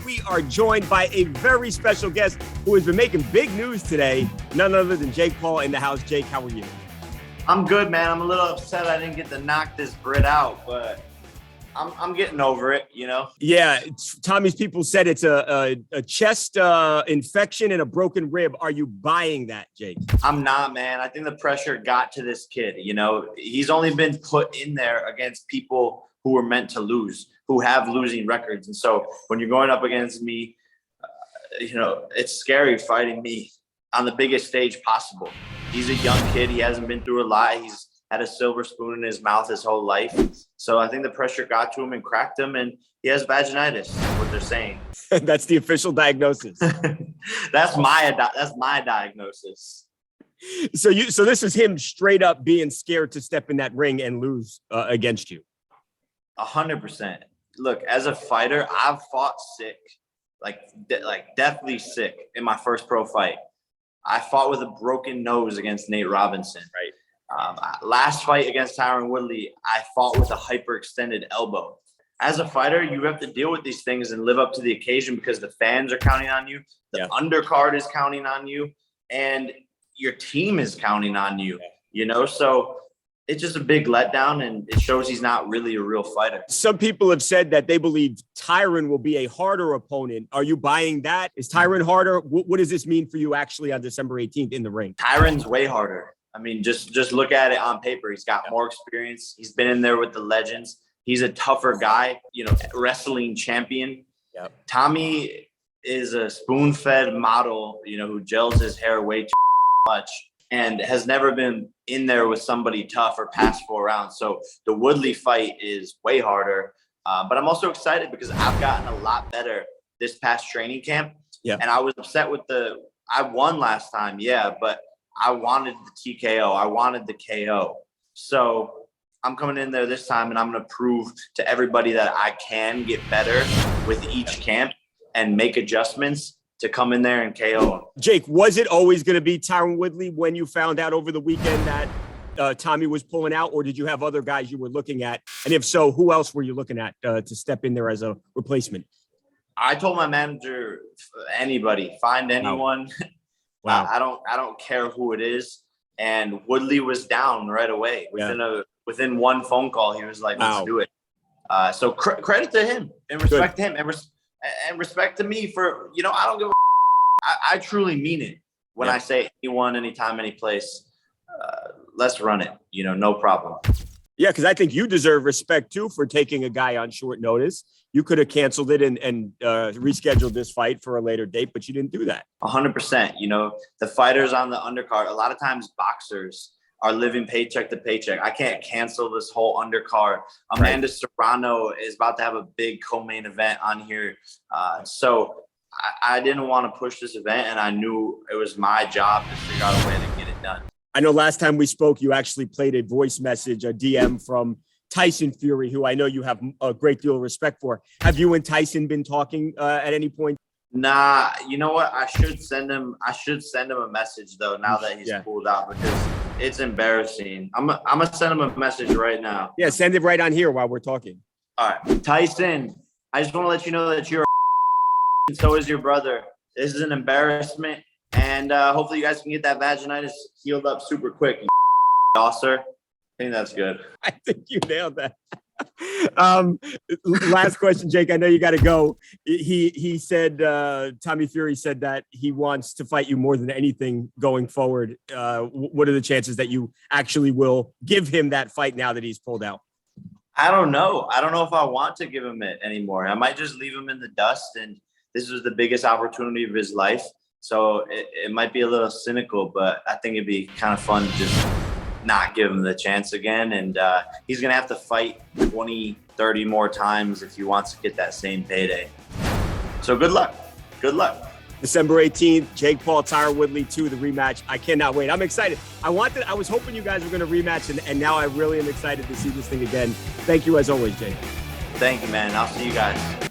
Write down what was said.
we are joined by a very special guest who has been making big news today. None other than Jake Paul in the house. Jake, how are you? I'm good, man. I'm a little upset I didn't get to knock this Brit out, but I'm getting over it, you know? Yeah, Tommy's people said it's a chest infection and a broken rib. Are you buying that, Jake? I'm not, man. I think the pressure got to this kid, you know? He's only been put in there against people who were meant to lose, who have losing records. And so when you're going up against me, you know, it's scary fighting me on the biggest stage possible. He's a young kid. He hasn't been through a lot. He's had a silver spoon in his mouth his whole life. So I think the pressure got to him and cracked him, and he has vaginitis, is what they're saying. That's the official diagnosis. That's my diagnosis. So this is him straight up being scared to step in that ring and lose against you. 100%. Look, as a fighter, I've fought sick, like deathly sick in my first pro fight. I fought with a broken nose against Nate Robinson. Right. Last fight against TYRON Woodley, I fought with a hyperextended elbow. As a fighter, you have to deal with these things and live up to the occasion because the fans are counting on you, the undercard is counting on you, and your team is counting on you, you know? So it's just a big letdown, and it shows he's not really a real fighter. Some people have said that they believe TYRON will be a harder opponent. Are you buying that? Is TYRON harder? What does this mean for you actually on December 18th in the ring? TYRON's way harder. I mean, just look at it on paper. He's got more experience. He's been in there with the legends. He's a tougher guy, you know, wrestling champion. Yep. Tommy is a spoon-fed model, you know, who gels his hair way too much and has never been in there with somebody tough or past 4 rounds. So the Woodley fight is way harder. But I'm also excited because I've gotten a lot better this past training camp. Yeah. And I was upset with I won last time, but I wanted the TKO. I wanted the KO. So I'm coming in there this time and I'm going to prove to everybody that I can get better with each camp and make adjustments to come in there and KO him. Jake, was it always going to be TYRON Woodley when you found out over the weekend that Tommy was pulling out, or did you have other guys you were looking at? And if so, who else were you looking at to step in there as a replacement? I told my manager, anybody, find anyone. Wow. I don't care who it is. And Woodley was down right away. Within one phone call, he was like, let's do it. So credit to him and respect to him and respect to me for, you know, I don't give I truly mean it when I say anyone, anytime, any place. Let's run it, you know, no problem. Yeah, because I think you deserve respect, too, for taking a guy on short notice. You could have canceled it and rescheduled this fight for a later date, but you didn't do that. 100%. You know, the fighters on the undercard, a lot of times boxers are living paycheck to paycheck. I can't cancel this whole undercard. Amanda Serrano is about to have a big co-main event on here. So I didn't want to push this event, and I knew it was my job to figure out a way to get it done. I know last time we spoke, you actually played a voice message, a DM from Tyson Fury, who I know you have a great deal of respect for. Have you and Tyson been talking at any point? Nah, you know what? I should send him a message though, now that he's pulled out, because it's embarrassing. I'm gonna send him a message right now. Yeah, send it right on here while we're talking. All right. Tyson, I just want to let you know that you're and so is your brother. This is an embarrassment. And hopefully you guys can get that vaginitis healed up super quick. Sir. I think that's good. I think you nailed that. Last question, Jake. I know you got to go. He said, Tommy Fury said that he wants to fight you more than anything going forward. What are the chances that you actually will give him that fight now that he's pulled out? I don't know. I don't know if I want to give him it anymore. I might just leave him in the dust. And this was the biggest opportunity of his life. So it might be a little cynical, but I think it'd be kind of fun to just not give him the chance again. And he's going to have to fight 20, 30 more times if he wants to get that same payday. So good luck. Good luck. December 18th, Jake Paul, TYRON Woodley 2, the rematch. I cannot wait. I'm excited. I was hoping you guys were going to rematch, and now I really am excited to see this thing again. Thank you as always, Jake. Thank you, man. I'll see you guys.